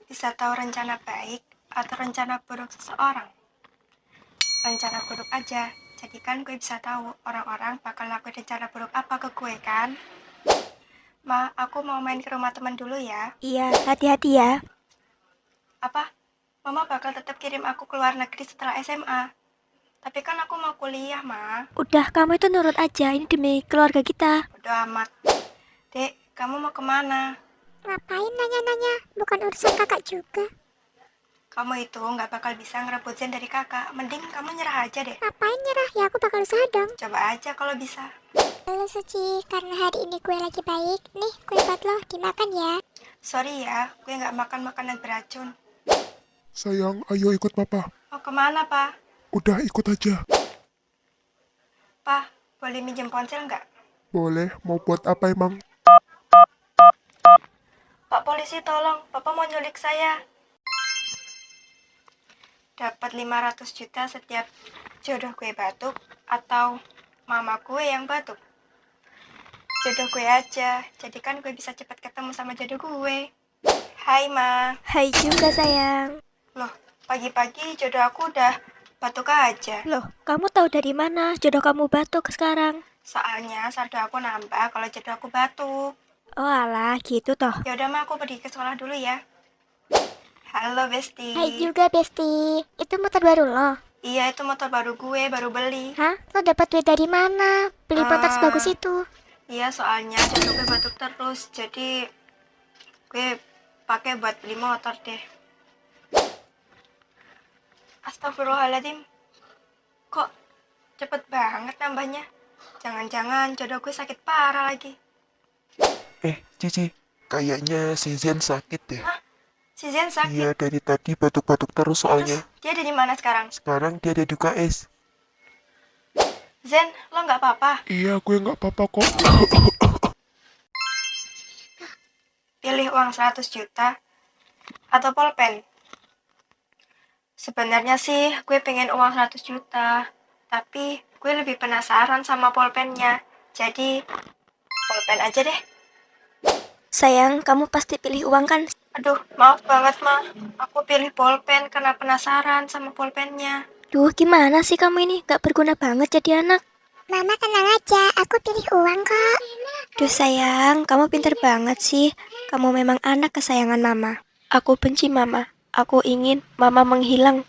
bisa tahu rencana baik atau rencana buruk seseorang? Rencana buruk aja, jadi kan gue bisa tahu orang-orang bakal lakuin rencana buruk apa ke gue kan? Ma, aku mau main ke rumah teman dulu ya. Iya, hati-hati ya. Apa? Mama bakal tetap kirim aku ke luar negeri setelah SMA. Tapi kan aku mau kuliah, Ma. Udah, kamu itu nurut aja. Ini demi keluarga kita. Udah amat. Dek, kamu mau kemana? Ngapain nanya-nanya? Bukan urusan kakak juga. Kamu itu nggak bakal bisa ngerebut Zen dari kakak. Mending kamu nyerah aja deh. Ngapain nyerah? Ya aku bakal usaha dong. Coba aja kalau bisa. Halo Suci, karena hari ini gue lagi baik. Nih, kue buat lo, dimakan ya. Sorry ya, gue nggak makan makanan beracun. Sayang, ayo ikut papa. Mau kemana, Pak? Udah ikut aja. Pak, boleh minjem ponsel nggak? Boleh, mau buat apa emang? Pak polisi tolong, Bapak mau nyulik saya. Dapat 500 juta setiap jodoh gue batuk atau mama gue yang batuk. Jodoh gue aja, jadi kan gue bisa cepat ketemu sama jodoh gue. Hai, Ma. Hai juga sayang. Loh, pagi-pagi jodoh aku udah batuk aja. Loh, kamu tahu dari mana jodoh kamu batuk sekarang? Soalnya saldo aku nambah kalau jodoh aku batuk. Oh alah, gitu toh. Ya udah, Ma, aku pergi ke sekolah dulu ya. Halo, Besti. Hai juga Besti, itu motor baru lo? Iya, itu motor baru gue, baru beli. Hah? Lo dapat duit dari mana? Beli motor sebagus Ah. itu? Iya, soalnya jodoh gue batuk terus, jadi gue pakai buat beli motor deh. Astagfirullahaladzim, kok cepet banget nambahnya? Jangan-jangan jodoh gue sakit parah lagi. Cici, kayaknya si Zen sakit deh. Si Zen sakit. Iya, dari tadi batuk-batuk terus soalnya. Terus dia ada di mana sekarang? Sekarang dia ada di UKS. Zen, lo nggak apa-apa? Iya, gue nggak apa-apa kok. Pilih uang 100 juta atau pulpen? Sebenarnya sih gue pengen uang 100 juta, tapi gue lebih penasaran sama pulpennya. Jadi pulpen aja deh. Sayang, kamu pasti pilih uang kan? Aduh, maaf banget, Ma. Aku pilih pulpen karena penasaran sama pulpennya. Duh, gimana sih kamu ini? Gak berguna banget jadi anak. Mama tenang aja, aku pilih uang kok. Duh sayang, kamu pinter banget sih. Kamu memang anak kesayangan mama. Aku benci mama. Aku ingin mama menghilang.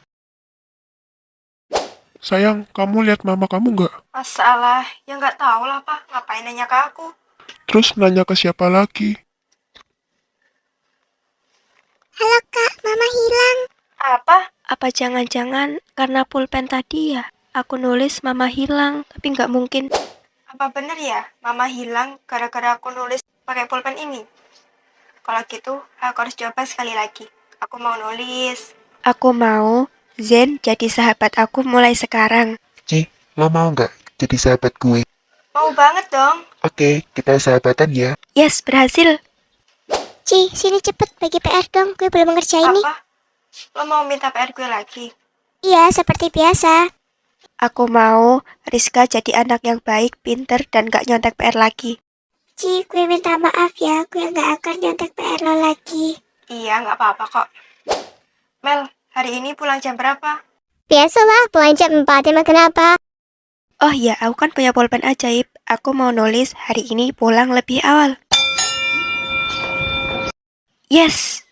Sayang, kamu lihat mama kamu nggak? Masalah, ya nggak tahu lah, Pak. Ngapain nanya ke aku? Terus nanya ke siapa lagi? Halo kak, mama hilang. Apa? Apa jangan-jangan karena pulpen tadi ya? Aku nulis mama hilang, tapi nggak mungkin. Apa bener ya, Mama hilang gara-gara aku nulis pakai pulpen ini? Kalau gitu, aku harus coba sekali lagi. Aku mau nulis. Aku mau Zen jadi sahabat aku mulai sekarang. Ci, lo mau nggak jadi sahabat gue? Mau banget dong. Oke, kita sahabatan ya. Yes, berhasil. Ci, sini cepet bagi PR dong, gue belum mengerjain nih. Apa? Lo mau minta PR gue lagi? Iya, seperti biasa. Aku mau Rizka jadi anak yang baik, pinter, dan gak nyontek PR lagi. Ci, gue minta maaf ya, gue nggak akan nyontek PR lo lagi. Iya, nggak apa-apa kok. Mel, hari ini pulang jam berapa? Biasalah, pulang jam 4, emang kenapa? Oh ya, aku kan punya pulpen ajaib. Aku mau nulis hari ini pulang lebih awal. Yes!